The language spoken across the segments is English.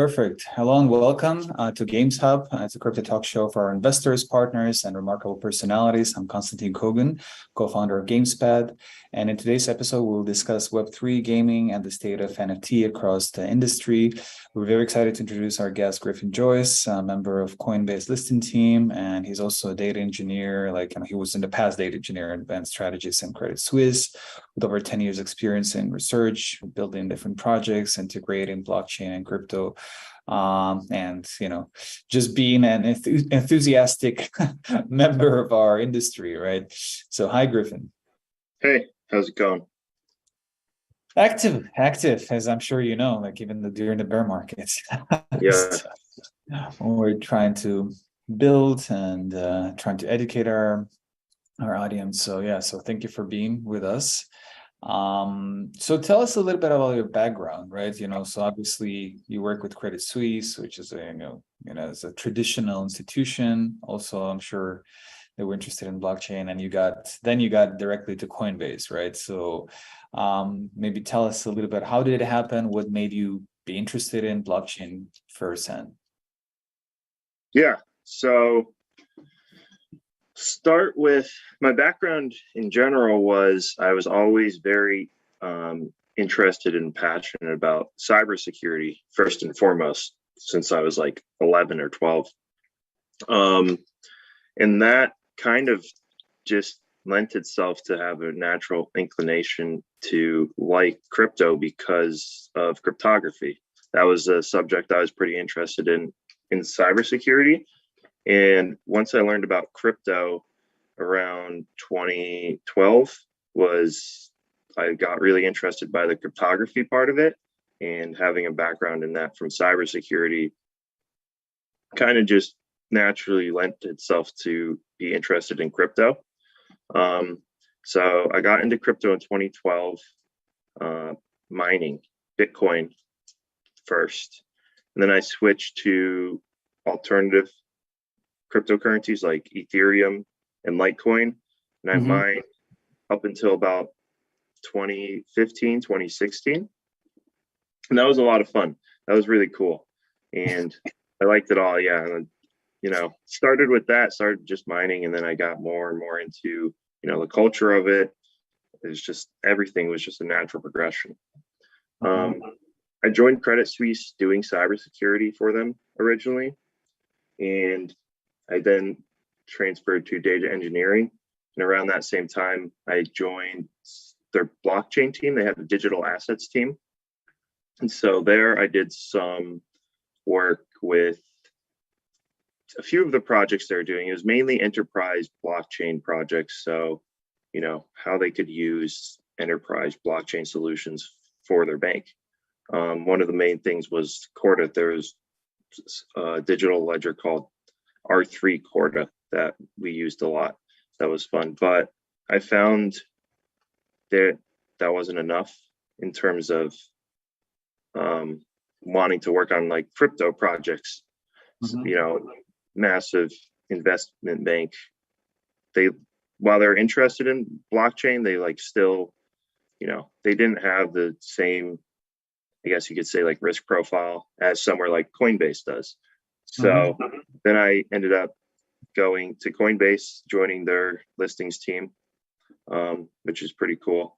Perfect. Hello and welcome to GamesHUB. It's a crypto talk show for our investors, partners, and remarkable personalities. I'm Constantin Kogan, co-founder of GamesPad. And in today's episode, we'll discuss Web3 gaming and the state of NFT across the industry. We're very excited to introduce our guest, Griffin Joyce, a member of Coinbase Listings Team. And he's also a data engineer, he was in the past data engineer and advanced strategist in Credit Suisse with over 10 years experience in research, building different projects, integrating blockchain and crypto. Just being an enthusiastic member of our industry, right? So hi, Griffin. Hey, how's it going? Active, as I'm sure you know, even during the bear markets. Yeah. We're trying to build and trying to educate our audience. So thank you for being with us. So tell us a little bit about your background, right? So obviously you work with Credit Suisse, which is it's a traditional institution. Also, I'm sure they were interested in blockchain, and you got directly to Coinbase, right? So maybe tell us a little bit, how did it happen? What made you be interested in blockchain firsthand? Yeah. So start with my background in general was I was always very interested and passionate about cybersecurity first and foremost since I was like 11 or 12. And that kind of just lent itself to have a natural inclination to like crypto because of cryptography. That was a subject I was pretty interested in cybersecurity. And once I learned about crypto around 2012 I got really interested by the cryptography part of it, and having a background in that from cybersecurity kind of just naturally lent itself to be interested in crypto. So I got into crypto in 2012, mining Bitcoin first, and then I switched to alternative cryptocurrencies like Ethereum and Litecoin. And I mined up until about 2015, 2016. And that was a lot of fun. That was really cool. And I liked it all. Yeah. And, started with that, started just mining. And then I got more and more into, the culture of it. Everything was just a natural progression. I joined Credit Suisse doing cybersecurity for them originally. And I then transferred to data engineering. And around that same time, I joined their blockchain team. They had a digital assets team. And so there I did some work with a few of the projects they're doing. It was mainly enterprise blockchain projects. So, how they could use enterprise blockchain solutions for their bank. One of the main things was Corda. There was a digital ledger called R3 Corda that we used a lot. That was fun, but I found that wasn't enough in terms of wanting to work on like crypto projects. Massive investment bank. While they're interested in blockchain, they still, they didn't have the same, I guess you could say, like risk profile as somewhere like Coinbase does. So then I ended up going to Coinbase, joining their listings team, which is pretty cool.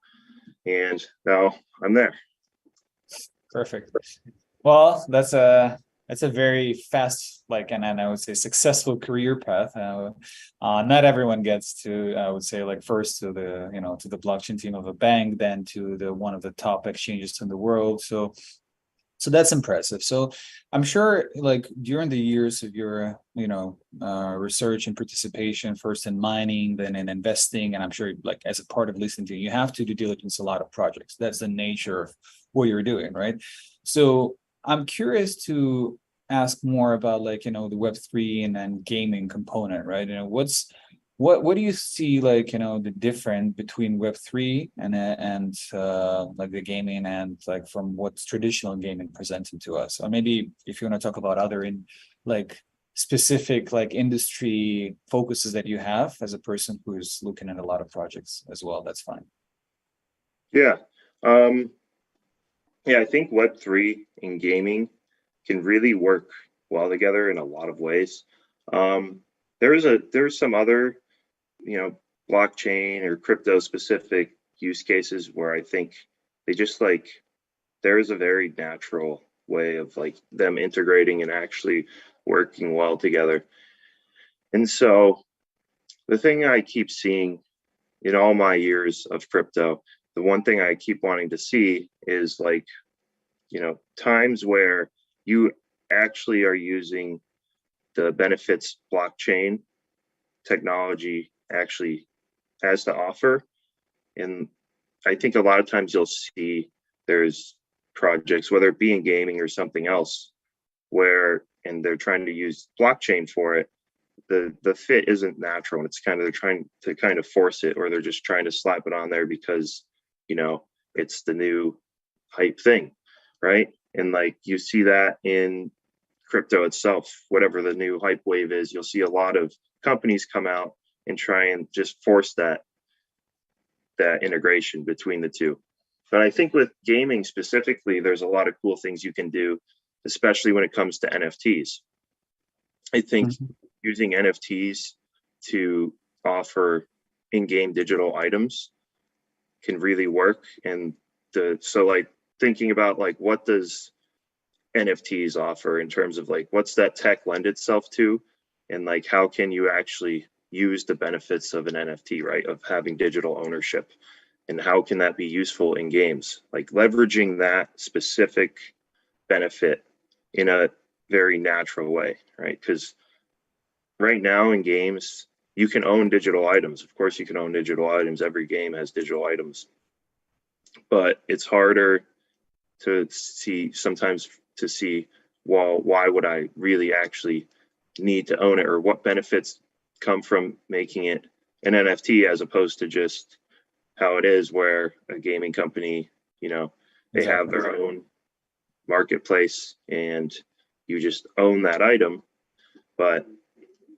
And now I'm there. Perfect. Well, that's a very fast, and I would say successful career path. Not everyone gets to, I would say, first to the, to the blockchain team of a bank, then to the one of the top exchanges in the world. So that's impressive. So I'm sure during the years of your, research and participation, first in mining, then in investing, and I'm sure as a part of listening to you have to due diligence a lot of projects. That's the nature of what you're doing, right? So I'm curious to ask more about the Web3 and then gaming component, right? What do you see the difference between Web3 and the gaming and from what's traditional gaming presented to us? Or maybe if you want to talk about other specific industry focuses that you have as a person who's looking at a lot of projects as well, that's fine. Yeah. I think Web3 in gaming can really work well together in a lot of ways. There's some other, blockchain or crypto specific use cases where I think they just like, there is a very natural way of like them integrating and actually working well together. And so the thing I keep seeing in all my years of crypto, the one thing I keep wanting to see is like, times where you actually are using the benefits blockchain technology actually has to offer. And I think a lot of times you'll see there's projects, whether it be in gaming or something else, where and they're trying to use blockchain for it. The fit isn't natural, and it's kind of they're trying to kind of force it, or they're just trying to slap it on there because it's the new hype thing, right? And like you see that in crypto itself, whatever the new hype wave is, you'll see a lot of companies come out and try and just force that integration between the two. But I think with gaming specifically, there's a lot of cool things you can do, especially when it comes to NFTs. I think using NFTs to offer in-game digital items can really work. And so like thinking about like, what does NFTs offer in terms of like, what's that tech lend itself to? And like, how can you actually use the benefits of an NFT, right? Of having digital ownership, and how can that be useful in games? Like leveraging that specific benefit in a very natural way, right? Because right now in games, you can own digital items. Of course, you can own digital items. Every game has digital items, but it's harder to see sometimes to see, well, why would I really actually need to own it, or what benefits come from making it an NFT as opposed to just how it is where a gaming company, they have their own marketplace and you just own that item. But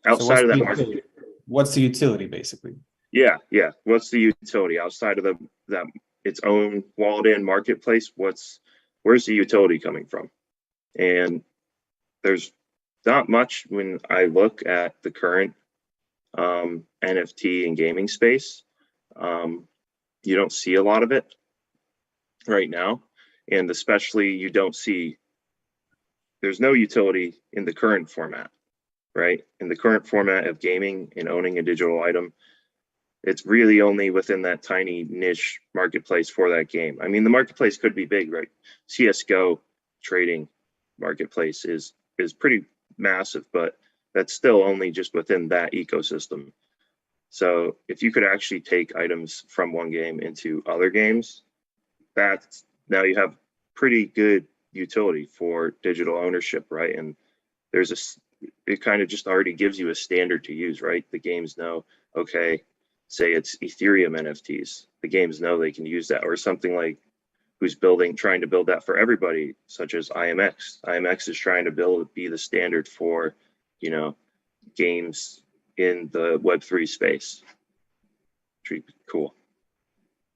outside of that market, what's the utility basically? Yeah. What's the utility outside of that its own walled in marketplace? Where's the utility coming from? And there's not much when I look at the current NFT and gaming space. You don't see a lot of it right now. And especially there's no utility in the current format, right? In the current format of gaming and owning a digital item, it's really only within that tiny niche marketplace for that game. I mean, the marketplace could be big, right? CSGO trading marketplace is pretty massive, but that's still only just within that ecosystem. So if you could actually take items from one game into other games, now you have pretty good utility for digital ownership, right? And it kind of just already gives you a standard to use, right? The games know, okay, say it's Ethereum NFTs. The games know they can use that, or something like trying to build that for everybody, such as IMX. IMX is trying to be the standard for, games in the Web3 space. Pretty cool.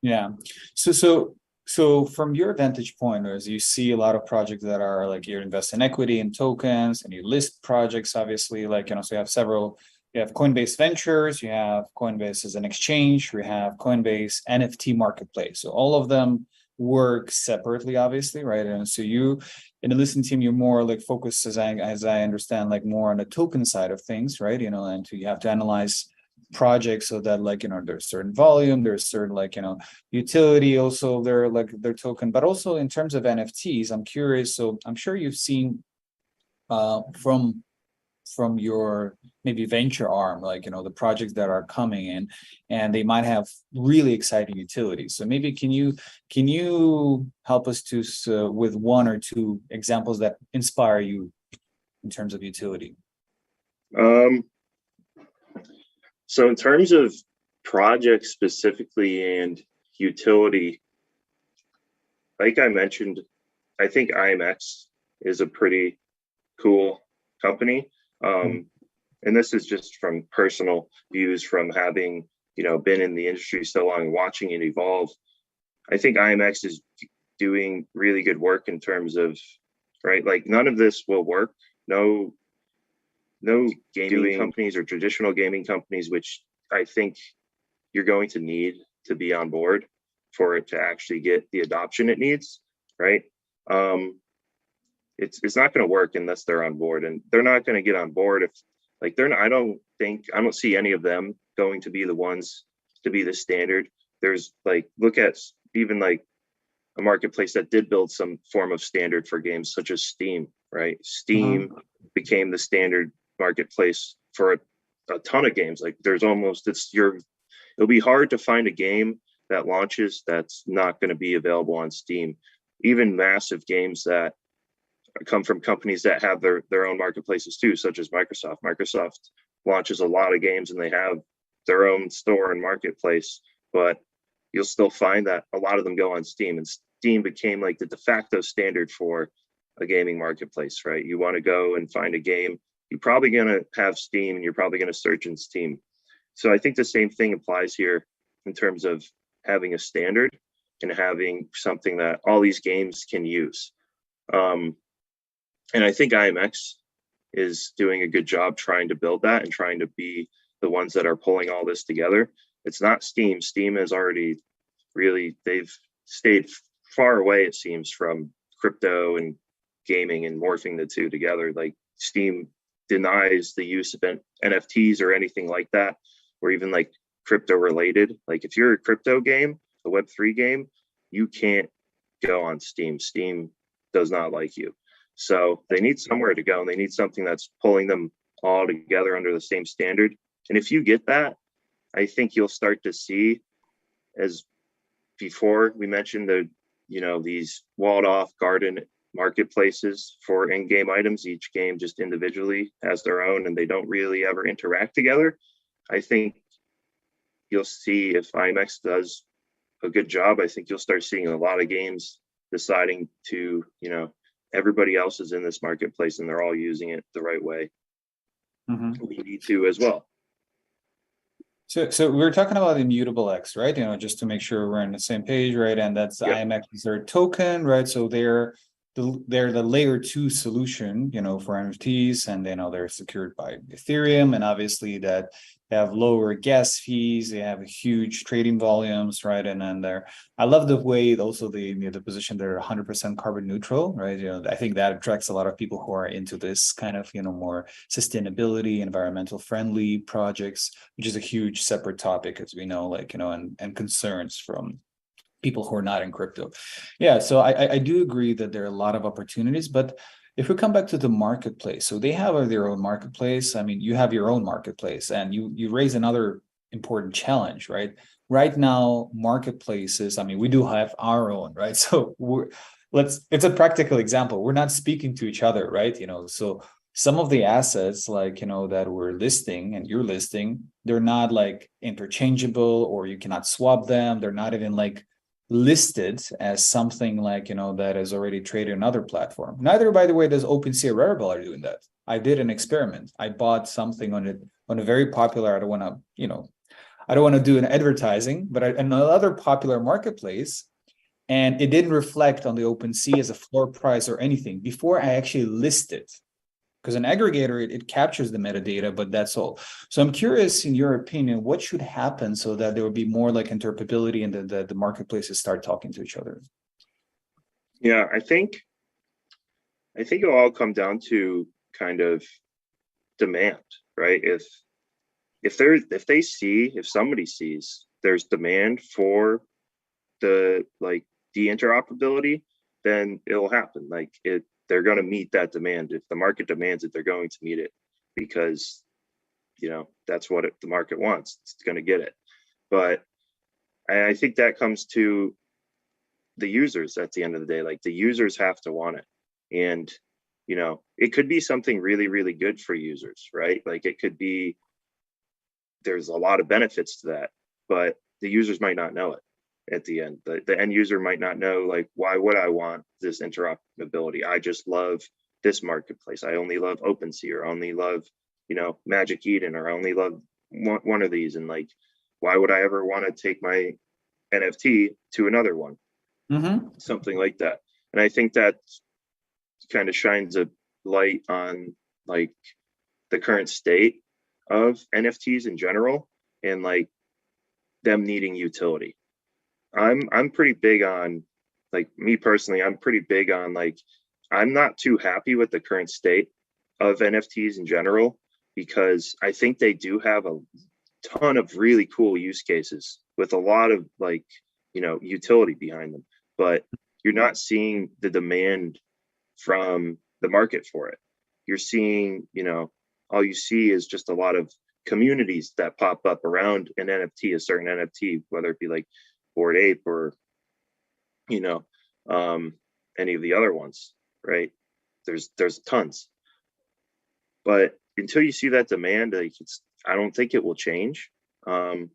Yeah. So from your vantage point, as you see a lot of projects that are like you invest in equity and tokens and you list projects, obviously, like, so you have Coinbase Ventures, you have Coinbase as an exchange, you have Coinbase NFT marketplace. So all of them work separately, obviously, right? And so you in the listing team, you're more like focused, as I understand, like more on the token side of things, right? And you have to analyze projects so that like there's certain volume, there's certain utility, also their token, but also in terms of NFTs, I'm curious. So I'm sure you've seen from your maybe venture arm, the projects that are coming in and they might have really exciting utilities. So maybe can you help us with one or two examples that inspire you in terms of utility? So in terms of projects specifically and utility, like I mentioned, I think IMX is a pretty cool company. And this is just from personal views from having, been in the industry so long and watching it evolve. I think IMX is doing really good work in terms of right? Like none of this will work. No gaming companies or traditional gaming companies, which I think you're going to need to be on board for it to actually get the adoption it needs, right? It's not going to work unless they're on board, and they're not going to get on board if like they're not, I don't see any of them going to be the ones to be the standard. There's like, look at even like a marketplace that did build some form of standard for games such as Steam, right? Steam became the standard marketplace for a ton of games. Like there's almost, it'll be hard to find a game that launches that's not going to be available on Steam. Even massive games that come from companies that have their own marketplaces too, such as Microsoft. Microsoft launches a lot of games and they have their own store and marketplace, but you'll still find that a lot of them go on Steam, and Steam became like the de facto standard for a gaming marketplace, right? You want to go and find a game, you're probably going to have Steam and you're probably going to search in Steam. So I think the same thing applies here in terms of having a standard and having something that all these games can use. And I think IMX is doing a good job trying to build that and trying to be the ones that are pulling all this together. It's not Steam. Steam has already they've stayed far away, it seems, from crypto and gaming and morphing the two together. Like Steam denies the use of NFTs or anything like that, or even like crypto related. Like if you're a crypto game, a Web3 game, you can't go on Steam. Steam does not like you. So they need somewhere to go, and they need something that's pulling them all together under the same standard. And if you get that, I think you'll start to see, as before we mentioned, these walled off garden marketplaces for in-game items. Each game just individually has their own and they don't really ever interact together. I think you'll see, if IMX does a good job, I think you'll start seeing a lot of games deciding to, everybody else is in this marketplace and they're all using it the right way. We need to as well. So we're talking about Immutable X, right? Just to make sure we're on the same page, right? And that's IMX is their token, right? So they're the layer 2 solution, for NFTs, and they're secured by Ethereum, and obviously that they have lower gas fees, they have huge trading volumes, right? And then I love the way also the position they're 100% carbon neutral, right? I think that attracts a lot of people who are into this kind of more sustainability, environmental friendly projects, which is a huge separate topic, as we know, and concerns from people who are not in crypto. Yeah, so I do agree that there are a lot of opportunities, but if we come back to the marketplace, so they have their own marketplace. I mean, you have your own marketplace, and you raise another important challenge, right? Right now, marketplaces, I mean, we do have our own, right? So it's a practical example. We're not speaking to each other, right? So some of the assets that we're listing and you're listing, they're not like interchangeable, or you cannot swap them. They're not even like listed as something that is already traded on another platform. Neither, by the way, does OpenSea or Rarible are doing that. I did an experiment. I bought something on a very popular, I don't want to do an advertising, but another popular marketplace, and it didn't reflect on the OpenSea as a floor price or anything before I actually listed. Because an aggregator, it captures the metadata, but that's all. So I'm curious, in your opinion, what should happen so that there would be more like interoperability and the marketplaces start talking to each other? Yeah, I think it'll all come down to kind of demand, right? If somebody sees there's demand for the interoperability, then it'll happen. They're going to meet that demand. If the market demands it, they're going to meet it, because that's what the market wants. It's going to get it. But I think that comes to the users at the end of the day. Like, the users have to want it, and it could be something really, really good for users, right? Like, it could be, there's a lot of benefits to that, but the users might not know it. At the end, the end user might not know, like, why would I want this interoperability? I just love this marketplace. I only love OpenSea, or only love, Magic Eden, or I only love one of these. And why would I ever want to take my NFT to another one? Something like that. And I think that kind of shines a light on like the current state of NFTs in general, and like them needing utility. I'm pretty big on, like, me personally, I'm pretty big on, like, I'm not too happy with the current state of NFTs in general, because I think they do have a ton of really cool use cases with a lot of, like, you know, utility behind them, but you're not seeing the demand from the market for it. You're seeing, you know, all you see is just a lot of communities that pop up around an NFT, a certain NFT, whether it be like Bored Ape or, you know, any of the other ones, right? There's tons, but until you see that demand, like, I don't think it will change. And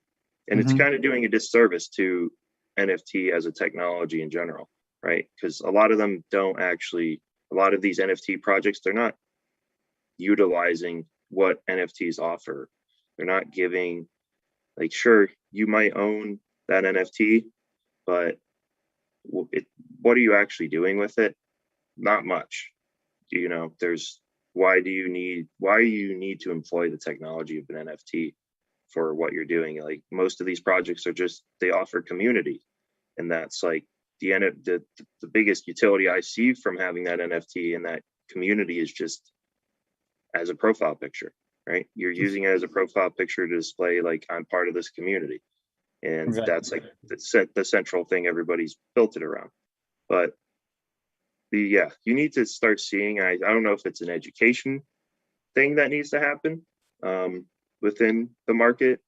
it's kind of doing a disservice to NFT as a technology in general, right? Because a lot of them don't actually, a lot of these NFT projects, they're not utilizing what NFTs offer. They're not giving, like, sure, you might own that NFT, but what are you actually doing with it? Not much. You know, why do you need to employ the technology of an NFT for what you're doing? Like, most of these projects are just, they offer community, and that's like the biggest utility I see from having that NFT and that community is just as a profile picture, right? You're using it as a profile picture to display, like, I'm part of this community, and Exactly. that's like the central thing everybody's built it around. But yeah, you need to start seeing, I don't know if it's an education thing that needs to happen within the market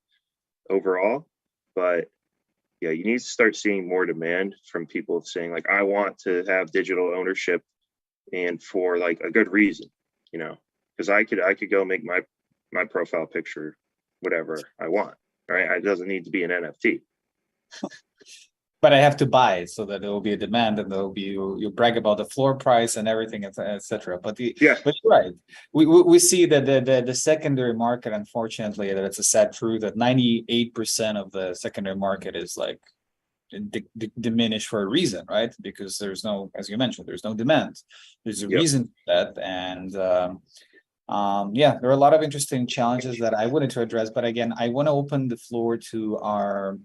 overall, but yeah, you need to start seeing more demand from people saying, like, I want to have digital ownership, and for like a good reason, you know, because I could go make my profile picture whatever I want, right? It doesn't need to be an NFT. But I have to buy it so that there will be a demand, and there will be you brag about the floor price and everything, etc. But Yeah, but you're right. We see that the secondary market, unfortunately, that it's a sad truth that 98% of the secondary market is like diminished for a reason, right? Because there's no, as you mentioned, there's no demand. There's a yep. reason for that, and yeah, there are a lot of interesting challenges that I wanted to address, but again, I want to open the floor to our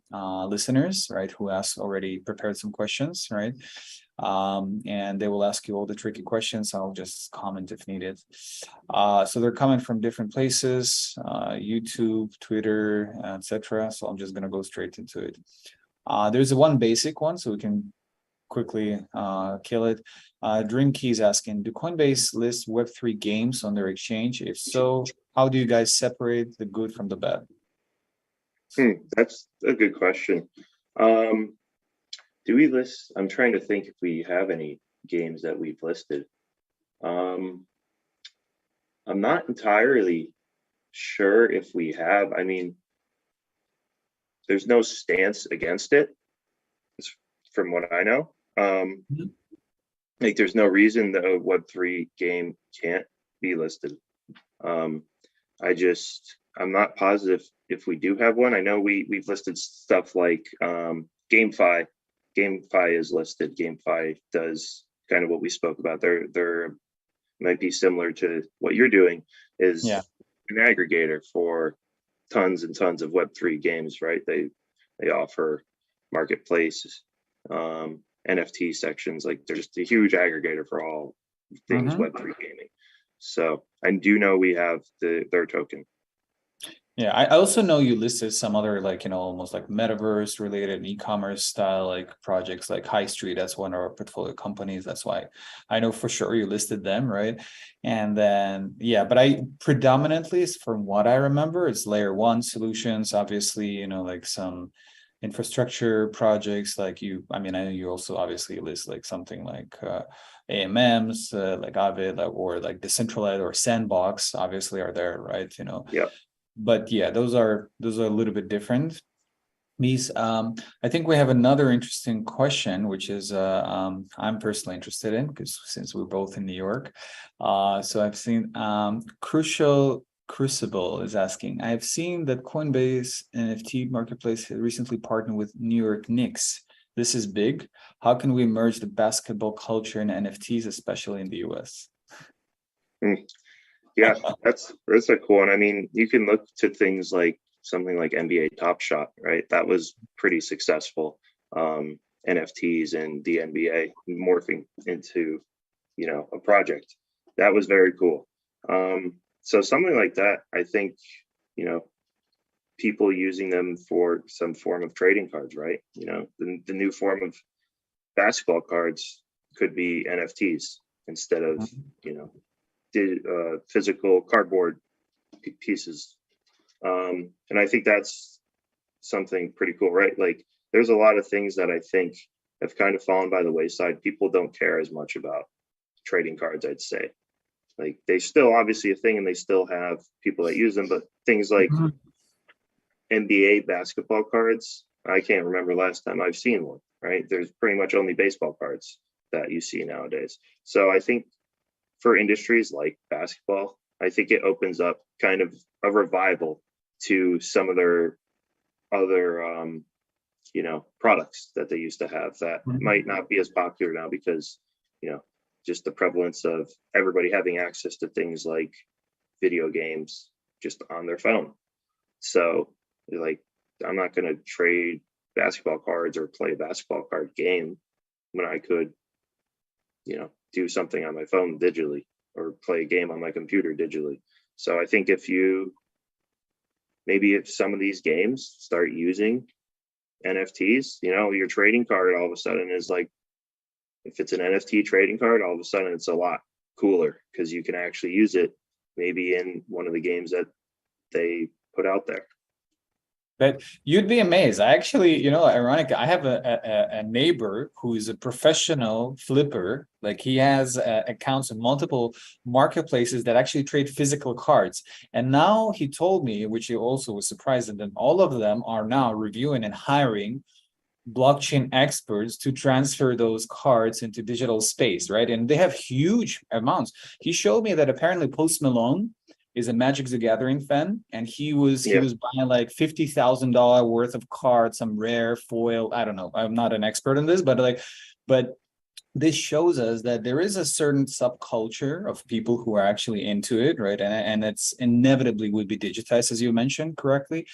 listeners, right, who has already prepared some questions, right? And they will ask you all the tricky questions. I'll just comment if needed. So they're coming from different places, YouTube, Twitter, etc. So I'm just going to go straight into it. There's one basic one, so we can quickly kill it. Dreamkey is asking, do Coinbase list Web3 games on their exchange? If so, how do you guys separate the good from the bad? That's a good question. Do we list? I'm trying to think if we have any games that we've listed. I'm not entirely sure if we have. I mean, there's no stance against it, from what I know. Like, there's no reason that a Web3 game can't be listed. I'm not positive if we do have one. I know we've listed stuff like GameFi. GameFi is listed. GameFi does kind of what we spoke about. They're might be similar to what you're doing, is an aggregator for tons and tons of Web3 games, right? They offer marketplaces, NFT sections. Like, they're just a huge aggregator for all things Web3 gaming. So I do know we have their token. Yeah, I also know you listed some other, like, almost like metaverse related e-commerce style like projects like High Street. That's one of our portfolio companies. That's why I know for sure you listed them, right? And then but I predominantly, from what I remember, it's layer one solutions. Obviously, like some infrastructure projects like I know you also obviously list like something like AMMs, like Avid, or like Decentraland or Sandbox, obviously are there, right? Yeah. But yeah, those are a little bit different. These, I think we have another interesting question, which is I'm personally interested in, because since we're both in New York. So I've seen Crucible is asking, I've seen that Coinbase NFT marketplace has recently partnered with New York Knicks This is big. How can we merge the basketball culture and NFTs, especially in the US? Yeah, that's a cool one. I mean, you can look to things like something like NBA Top Shot, right? That was pretty successful. NFTs and the NBA morphing into, a project. That was very cool. So something like that, I think, people using them for some form of trading cards, right? The new form of basketball cards could be NFTs instead of, physical cardboard pieces. And I think that's something pretty cool, right? Like there's a lot of things that I think have kind of fallen by the wayside. People don't care as much about trading cards, I'd say. Like they still obviously a thing and they still have people that use them, but things like NBA basketball cards, I can't remember last time I've seen one, right? There's pretty much only baseball cards that you see nowadays. So I think for industries like basketball, I think it opens up kind of a revival to some of their other, products that they used to have that might not be as popular now because, just the prevalence of everybody having access to things like video games just on their phone. So like, I'm not going to trade basketball cards or play a basketball card game when I could, do something on my phone digitally or play a game on my computer digitally. So I think if some of these games start using NFTs, your trading card all of a sudden is like, if it's an NFT trading card, all of a sudden it's a lot cooler because you can actually use it maybe in one of the games that they put out there. But you'd be amazed. I actually, ironic, I have a neighbor who is a professional flipper. Like he has accounts in multiple marketplaces that actually trade physical cards. And now he told me, which he also was surprised, that all of them are now reviewing and hiring blockchain experts to transfer those cards into digital space, right? And they have huge amounts. He showed me that apparently Post Malone is a Magic the Gathering fan, and he was buying like $50,000 worth of cards, some rare foil. I don't know. I'm not an expert in this, but this shows us that there is a certain subculture of people who are actually into it, right? And it's inevitably would be digitized, as you mentioned correctly,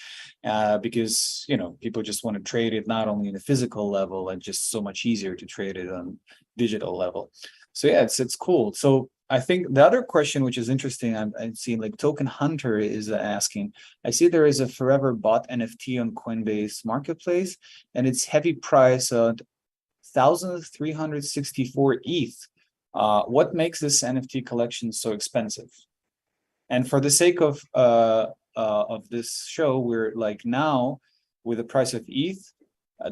because people just want to trade it not only in a physical level and just so much easier to trade it on digital level. So yeah, it's cool. So I think the other question, which is interesting, I'm seeing like Token Hunter is asking, I see there is a forever bought NFT on Coinbase Marketplace, and it's heavy price of 1,364 ETH. What makes this NFT collection so expensive? And for the sake of this show, we're like now with the price of ETH,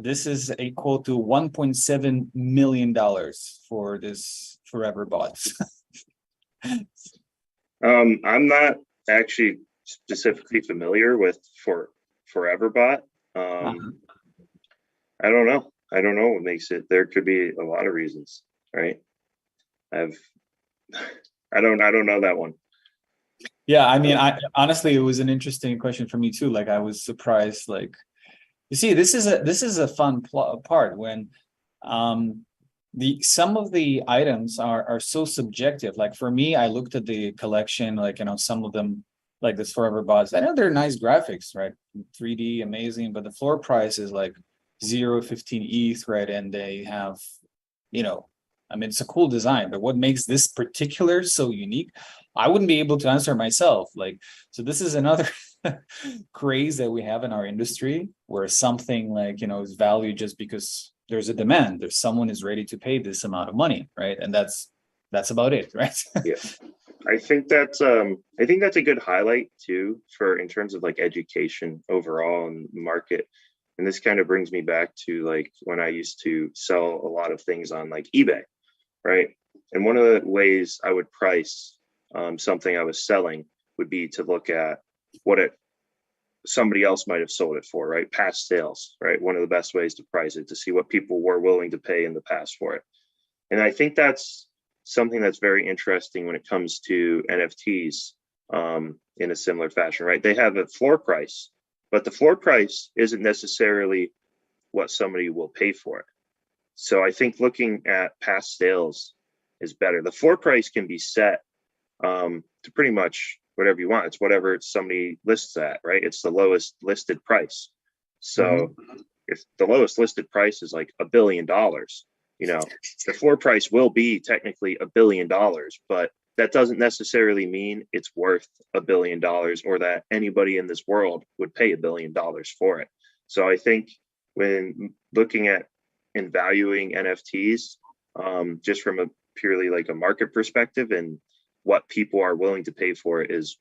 this is equal to $1.7 million for this forever bot. I'm not actually specifically familiar with Foreverbot. I don't know. I don't know what makes it. There could be a lot of reasons, right? I don't know that one. Yeah, I mean, honestly, it was an interesting question for me too. Like, I was surprised. Like, you see, this is a fun part when some of the items are so subjective. Like for me, I looked at the collection, like some of them, like this Forever Bots. I know they're nice graphics, right? 3D, amazing, but the floor price is like 0.15 ETH, right? And they have, it's a cool design, but what makes this particular so unique? I wouldn't be able to answer myself. Like, so this is another craze that we have in our industry where something like, is valued just because there's a demand. There's someone is ready to pay this amount of money, right? And that's about it, right? Yeah. I think that's a good highlight too for in terms of like education overall in the market. And this kind of brings me back to like when I used to sell a lot of things on like eBay, right? And one of the ways I would price something I was selling would be to look at what somebody else might have sold it for, right? Past sales, right? One of the best ways to price it, to see what people were willing to pay in the past for it. And I think that's something that's very interesting when it comes to NFTs in a similar fashion, right? They have a floor price, but the floor price isn't necessarily what somebody will pay for it, So I think looking at past sales is better. The floor price can be set to pretty much whatever you want. It's whatever somebody lists at, right? It's the lowest listed price. So if the lowest listed price is like $1 billion, the floor price will be technically $1 billion, but that doesn't necessarily mean it's worth $1 billion or that anybody in this world would pay $1 billion for it. So I think when looking at and valuing NFTs, just from a purely like a market perspective and what people are willing to pay for it is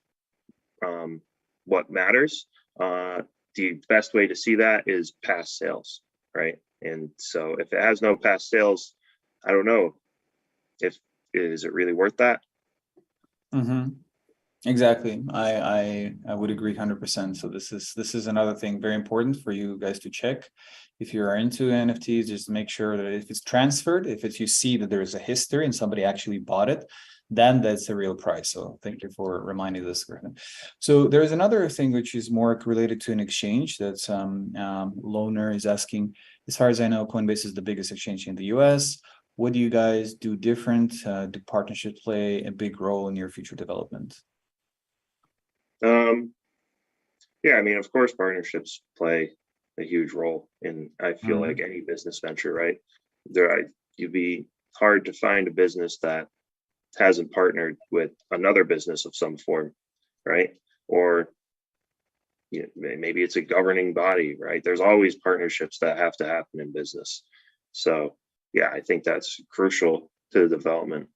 what matters. The best way to see that is past sales, right? And so if it has no past sales, I don't know if is it really worth that. Exactly. I would agree 100%. So this is another thing very important for you guys to check. If you are into NFTs, just make sure that if it's transferred, if it's you see that there is a history and somebody actually bought it, then that's a real price. So thank you for reminding this, Griffin. So there is another thing which is more related to an exchange that's Loner is asking. As far as I know, Coinbase is the biggest exchange in the US. What do you guys do different? Do partnerships play a big role in your future development? Yeah, I mean, of course, partnerships play a huge role in, I feel like any business venture, right? You'd be hard to find a business that hasn't partnered with another business of some form, right? Or maybe it's a governing body, right? There's always partnerships that have to happen in business. So yeah, I think that's crucial to the development.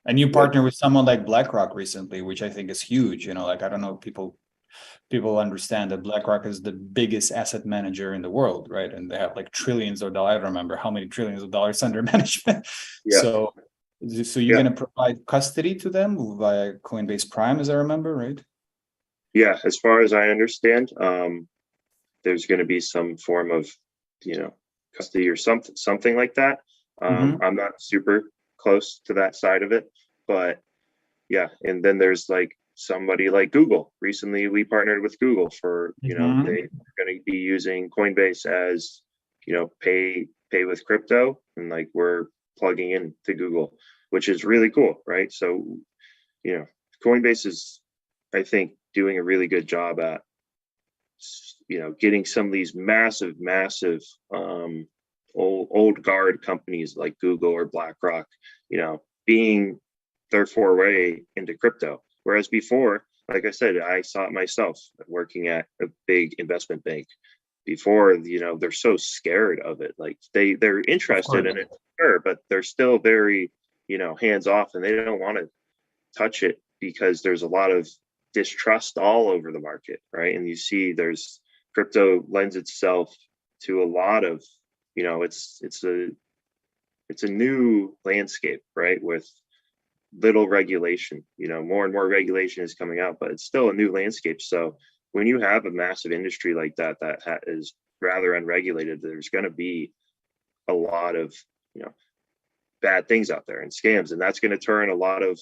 And you partner with someone like BlackRock recently, which I think is huge. Like I don't know, people understand that BlackRock is the biggest asset manager in the world, right? And they have like trillions of dollars. I don't remember how many trillions of dollars under management. Yeah. So you're going to provide custody to them via Coinbase Prime, as I remember, right? Yeah, as far as I understand, there's going to be some form of, custody or something like that. I'm not super close to that side of it, but yeah. And then there's like somebody like Google. Recently, we partnered with Google for, they're going to be using Coinbase as, pay with crypto, and like we're plugging in to Google, which is really cool, right? So, Coinbase is, I think, doing a really good job at, getting some of these massive old guard companies like Google or BlackRock, being their foray into crypto. Whereas before, like I said, I saw it myself working at a big investment bank. Before, they're so scared of it. Like they're interested in it, sure, but they're still very, hands off, and they don't want to touch it because there's a lot of distrust all over the market, right? And you see there's crypto lends itself to a lot of, it's a new landscape, right? With little regulation, more and more regulation is coming out, but it's still a new landscape. So when you have a massive industry like that is rather unregulated, there's going to be a lot of, bad things out there and scams, and that's going to turn a lot of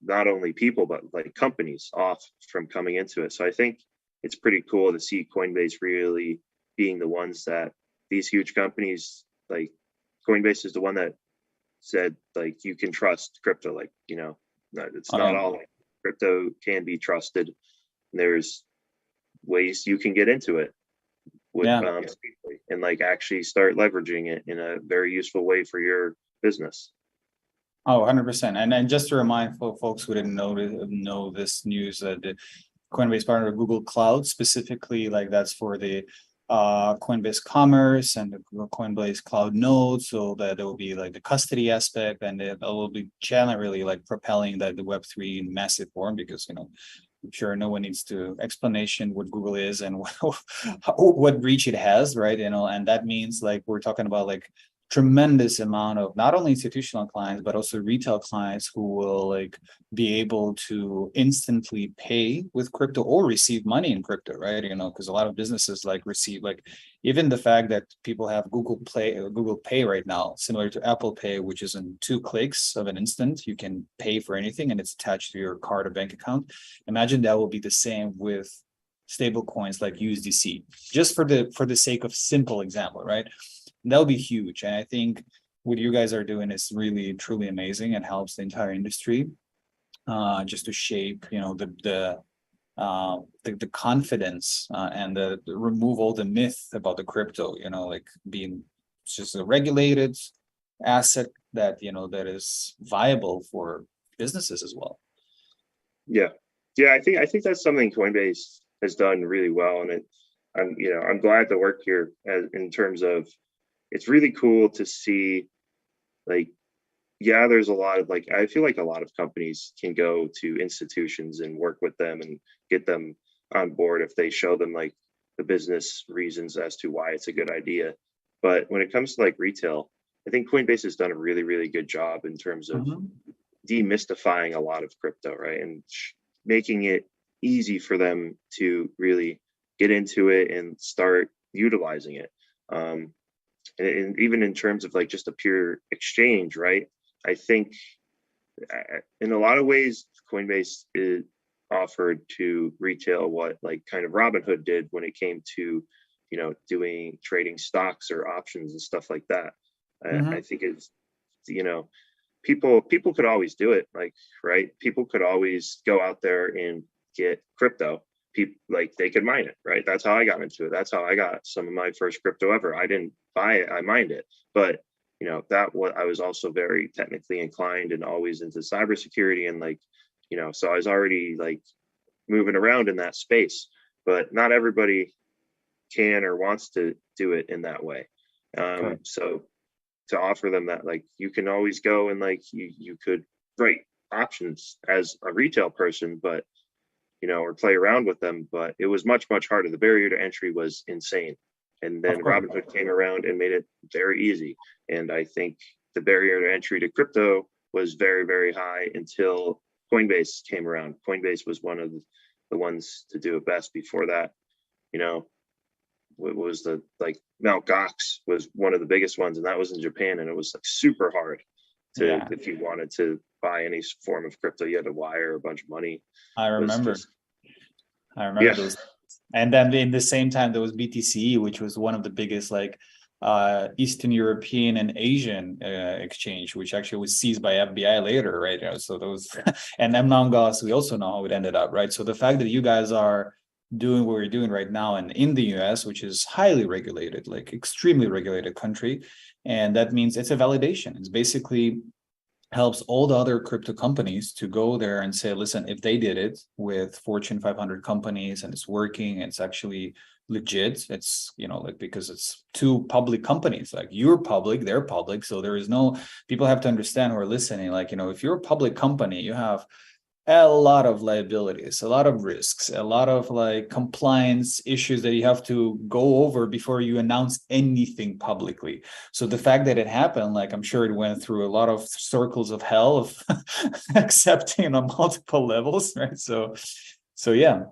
not only people but like companies off from coming into it. So I think it's pretty cool to see Coinbase really being the ones that these huge companies, like Coinbase is the one that said like you can trust crypto, like it's not all crypto can be trusted. There's ways you can get into it with safely and like actually start leveraging it in a very useful way for your business. Oh, 100%. And just to remind folks who didn't know this news, that the Coinbase partnered with Google Cloud specifically, like that's for the Coinbase Commerce and the Coinbase Cloud Node, so that it will be like the custody aspect, and it will be generally like propelling the Web3 in massive form, because I'm sure no one needs to explanation what Google is and what reach it has, right? And that means like we're talking about like tremendous amount of not only institutional clients but also retail clients who will like be able to instantly pay with crypto or receive money in crypto, right? Because a lot of businesses like receive, like even the fact that people have Google Pay right now, similar to Apple Pay, which is in 2 clicks of an instant, you can pay for anything and it's attached to your card or bank account. Imagine that will be the same with stable coins like USDC, just for the sake of simple example, right? That would be huge. And I think what you guys are doing is really truly amazing and helps the entire industry, just to shape, the confidence, and the remove all the myth about the crypto, like being just a regulated asset that that is viable for businesses as well. Yeah, I think that's something Coinbase has done really well, and I'm glad to work here in terms of it's really cool to see, like, yeah, there's a lot of, like, I feel like a lot of companies can go to institutions and work with them and get them on board if they show them like the business reasons as to why it's a good idea. But when it comes to like retail, I think Coinbase has done a really, really good job in terms of demystifying a lot of crypto, right? And making it easy for them to really get into it and start utilizing it. And even in terms of like just a pure exchange, right? I think in a lot of ways, Coinbase is offered to retail what like kind of Robinhood did when it came to, doing trading stocks or options and stuff like that. I think it's, people could always do it, like, right? People could always go out there and get crypto. People, like, they could mine it, right? That's how I got into it. That's how I got some of my first crypto ever. I didn't buy it, I mined it. But that what I was also very technically inclined and always into cybersecurity, and like, so I was already like moving around in that space, but not everybody can or wants to do it in that way. So to offer them that, like, you can always go and like you could write options as a retail person, but or play around with them, but it was much, much harder. The barrier to entry was insane. And then Robinhood came around and made it very easy. And I think the barrier to entry to crypto was very, very high until Coinbase came around. Coinbase was one of the ones to do it best. Before that, what was the, like, Mt. Gox was one of the biggest ones, and that was in Japan, and it was like super hard to, if you wanted to buy any form of crypto, you had to wire a bunch of money. I remember those. And then in the same time, there was BTC, which was one of the biggest, like, Eastern European and Asian exchange, which actually was seized by FBI later, right? So those and Mt. Gox, we also know how it ended up, right? So the fact that you guys are doing what we're doing right now and in the US, which is highly regulated, like extremely regulated country, and that means it's a validation. It's basically helps all the other crypto companies to go there and say, listen, if they did it with Fortune 500 companies and it's working, it's actually legit, it's, like, because it's two public companies, like you're public, they're public. So there is no, people have to understand who are listening, like, if you're a public company, you have a lot of liabilities, a lot of risks, a lot of like compliance issues that you have to go over before you announce anything publicly. So the fact that it happened, like, I'm sure it went through a lot of circles of hell of accepting on multiple levels, right? So yeah,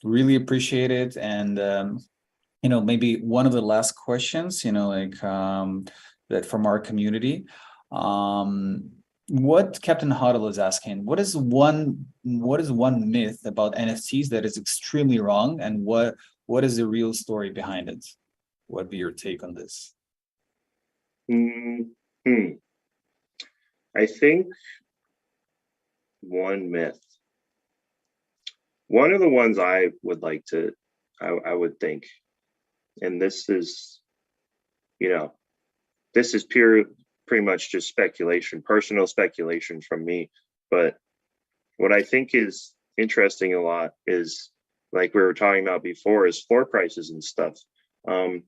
really appreciate it. And maybe one of the last questions, that from our community, what Captain Huddle is asking, what is one myth about NFTs that is extremely wrong, and what is the real story behind it? What would be your take on this? I think one myth, one of the ones I would like to, I would think, and this is, this is pretty much just speculation, personal speculation from me. But what I think is interesting a lot is, like we were talking about before, is floor prices and stuff. I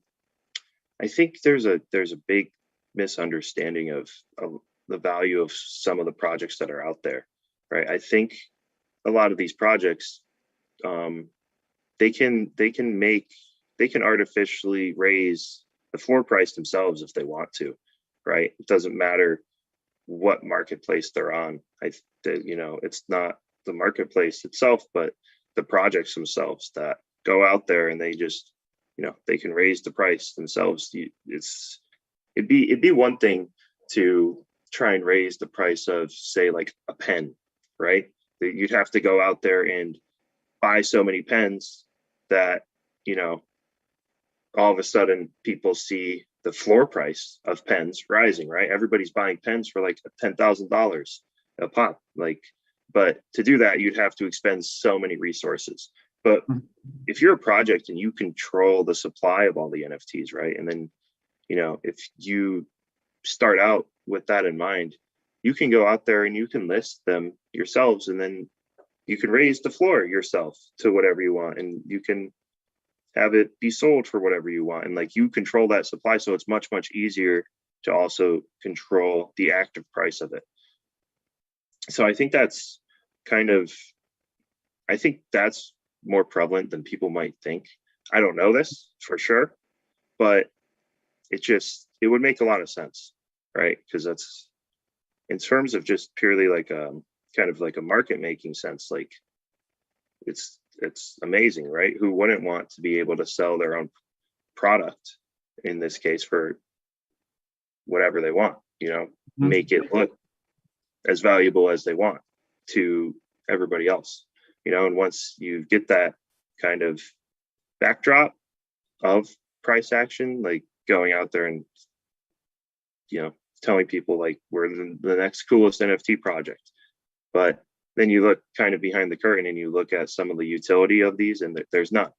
think there's a big misunderstanding of the value of some of the projects that are out there, right? I think a lot of these projects, they can artificially raise the floor price themselves if they want to, right? It doesn't matter what marketplace they're on. It's not the marketplace itself, but the projects themselves that go out there and they just, they can raise the price themselves. It'd be one thing to try and raise the price of, say, like a pen, right? You'd have to go out there and buy so many pens that, you know, all of a sudden people see the floor price of pens rising, right? Everybody's buying pens for like $10,000 a pop. Like, but to do that, you'd have to expend so many resources. But if you're a project and you control the supply of all the NFTs, right? And then, you know, if you start out with that in mind, you can go out there and you can list them yourselves, and then you can raise the floor yourself to whatever you want, and you can have it be sold for whatever you want. And like, you control that supply. So it's much, much easier to also control the active price of it. So I think that's I think that's more prevalent than people might think. I don't know this for sure, but it would make a lot of sense, right? Because that's, in terms of just purely like kind of like a market making sense, like it's amazing, right? Who wouldn't want to be able to sell their own product, in this case, for whatever they want, you know, make it look as valuable as they want to everybody else, you know. And once you get that kind of backdrop of price action, like going out there and, you know, telling people like we're the next coolest NFT project, but then you look kind of behind the curtain and you look at some of the utility of these, and there's none.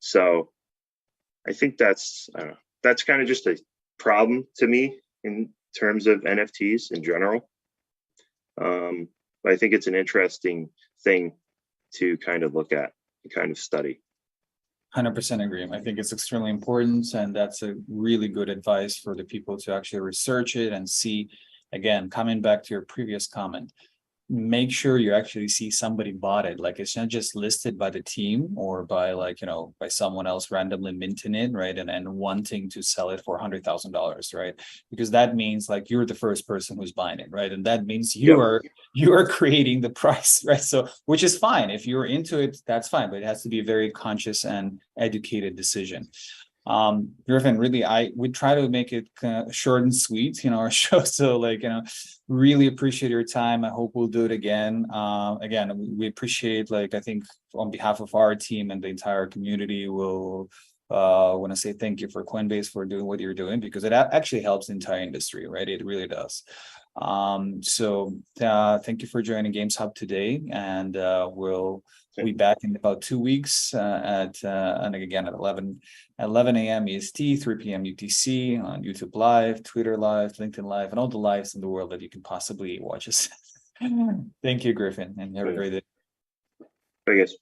So I think that's kind of just a problem to me in terms of NFTs in general. But I think it's an interesting thing to kind of look at and kind of study. 100% agree. I think it's extremely important, and that's a really good advice for the people to actually research it and see. Again, coming back to your previous comment, make sure you actually see somebody bought it. Like, it's not just listed by the team or by, like, you know, by someone else randomly minting it, right? And wanting to sell it for $100,000, right? Because that means like you're the first person who's buying it, right? And that means you are creating the price, right? So, which is fine. If you're into it, that's fine, but it has to be a very conscious and educated decision. Griffin, really, I would try to make it short and sweet, you know, our show. So, like, you know, really appreciate your time. I hope we'll do it again. Again, we appreciate, like, I think on behalf of our team and the entire community, we'll want to say thank you for Coinbase for doing what you're doing, because it actually helps the entire industry, right? It really does. Thank you for joining GamesHUB today, and we'll be back in about 2 weeks and again at 11 a.m. EST, 3 p.m. UTC on YouTube Live, Twitter Live, LinkedIn Live, and all the lives in the world that you can possibly watch us. Thank you, Griffin, and have a great day. I guess.